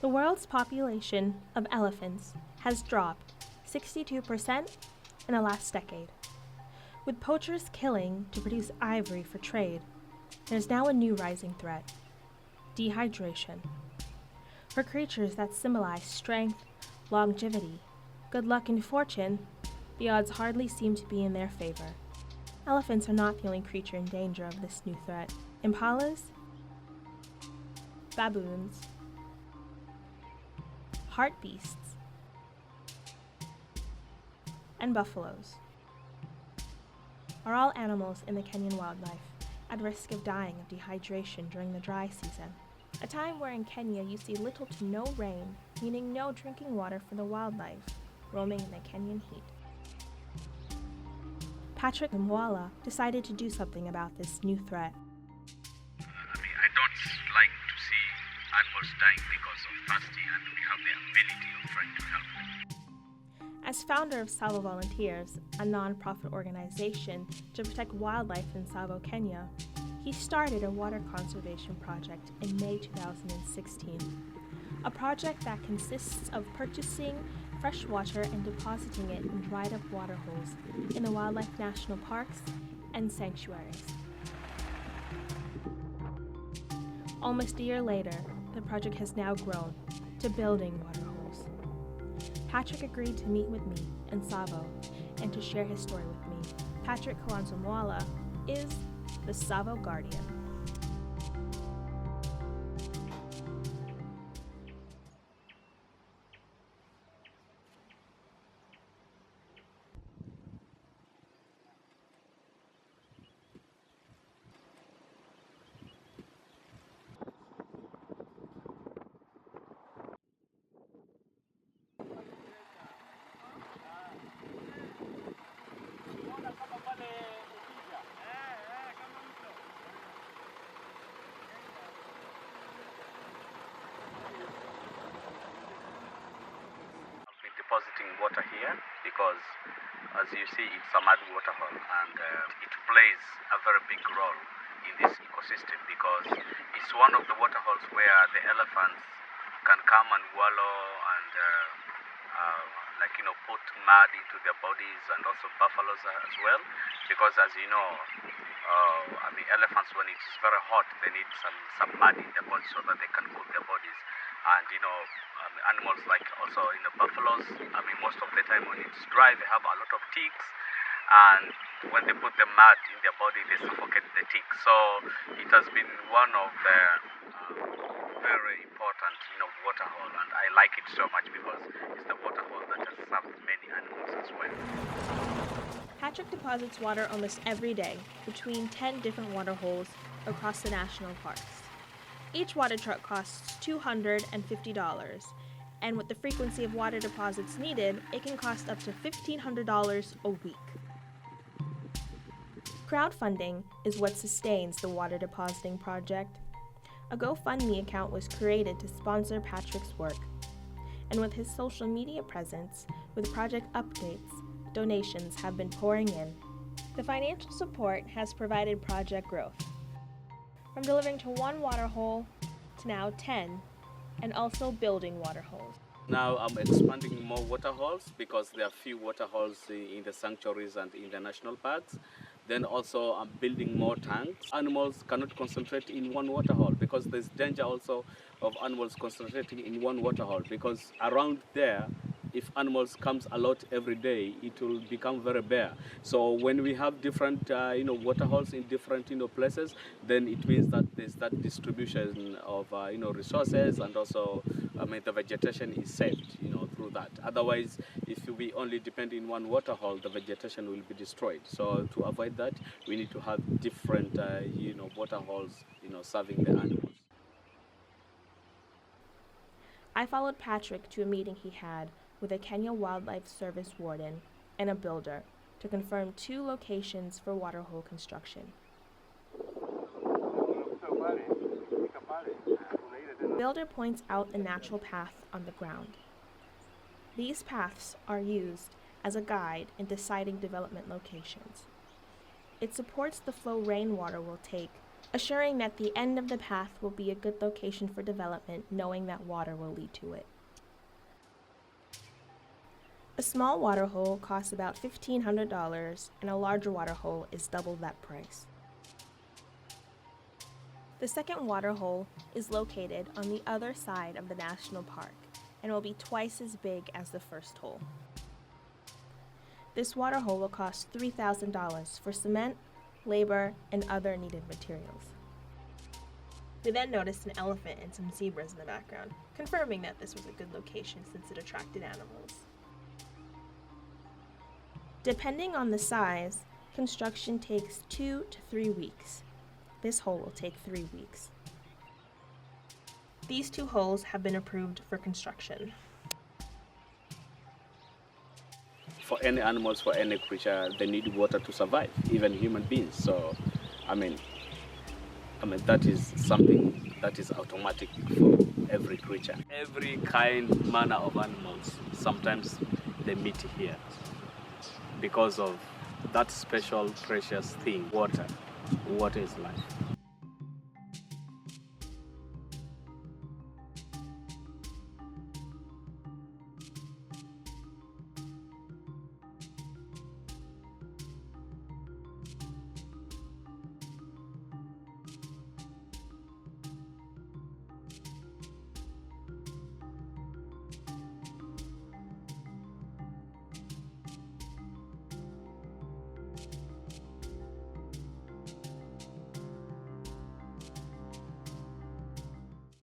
The world's population of elephants has dropped 62% in the last decade. With poachers killing to produce ivory for trade, there's now a new rising threat: dehydration. For creatures that symbolize strength, longevity, good luck, and fortune, the odds hardly seem to be in their favor. Elephants are not the only creature in danger of this new threat. Impalas, baboons, hartebeests, and buffaloes are all animals in the Kenyan wildlife at risk of dying of dehydration during the dry season, a time where in Kenya you see little to no rain, meaning no drinking water for the wildlife roaming in the Kenyan heat. Patrick Mwalua decided to do something about this new threat. I don't like to see animals dying because of thirsty, and we have the ability of trying to help them. As founder of Tsavo Volunteers, a non-profit organization to protect wildlife in Tsavo, Kenya, he started a water conservation project in May 2016. A project that consists of purchasing fresh water and depositing it in dried up waterholes in the wildlife national parks and sanctuaries. Almost a year later, the project has now grown to building waterholes. Patrick agreed to meet with me in Tsavo and to share his story with me. Patrick Kilonzo Mwalua is the Tsavo Guardian. Depositing water here because, as you see, it's a mud waterhole, and it plays a very big role in this ecosystem because it's one of the waterholes where the elephants can come and wallow and put mud into their bodies, and also buffaloes as well, because as you know, elephants, when it is very hot, they need some mud in their bodies so that they can cool their bodies. And animals like also buffaloes, most of the time when it's dry, they have a lot of ticks, and when they put the mud in their body, they suffocate the ticks. So it has been one of the very important waterhole, and I like it so much because it's the waterhole that has served many animals as well. Patrick deposits water almost every day between 10 different waterholes across the national parks. Each water truck costs $250, and with the frequency of water deposits needed, it can cost up to $1,500 a week. Crowdfunding is what sustains the water depositing project. A GoFundMe account was created to sponsor Patrick's work, and with his social media presence, with project updates, donations have been pouring in. The financial support has provided project growth, from delivering to one waterhole to now 10, and also building waterholes. Now I'm expanding more waterholes because there are few waterholes in the sanctuaries and in the national parks. Then also I'm building more tanks. Animals cannot concentrate in one waterhole because there's danger also of animals concentrating in one waterhole, because around there, if animals comes a lot every day, it will become very bare. So when we have different waterholes in different places, then it means that there's that distribution of resources, and also the vegetation is saved through that. Otherwise, if we only depend in one waterhole, the vegetation will be destroyed. So to avoid that, we need to have different waterholes serving the animals. I followed Patrick to a meeting he had with a Kenya Wildlife Service warden and a builder to confirm 2 locations for waterhole construction. The builder points out a natural path on the ground. These paths are used as a guide in deciding development locations. It supports the flow rainwater will take assuring that the end of the path will be a good location for development, knowing that water will lead to it. A small waterhole costs about $1,500, and a larger waterhole is double that price. The second waterhole is located on the other side of the national park and will be twice as big as the first hole. This waterhole will cost $3,000 for cement, labor, and other needed materials. We then noticed an elephant and some zebras in the background, confirming that this was a good location since it attracted animals. Depending on the size, construction takes 2 to 3 weeks. This hole will take 3 weeks. These 2 holes have been approved for construction. For any animals, for any creature, they need water to survive, even human beings. So, I mean, that is something that is automatic for every creature. Every kind, manner of animals, sometimes they meet here because of that special, precious thing, water. Water is life.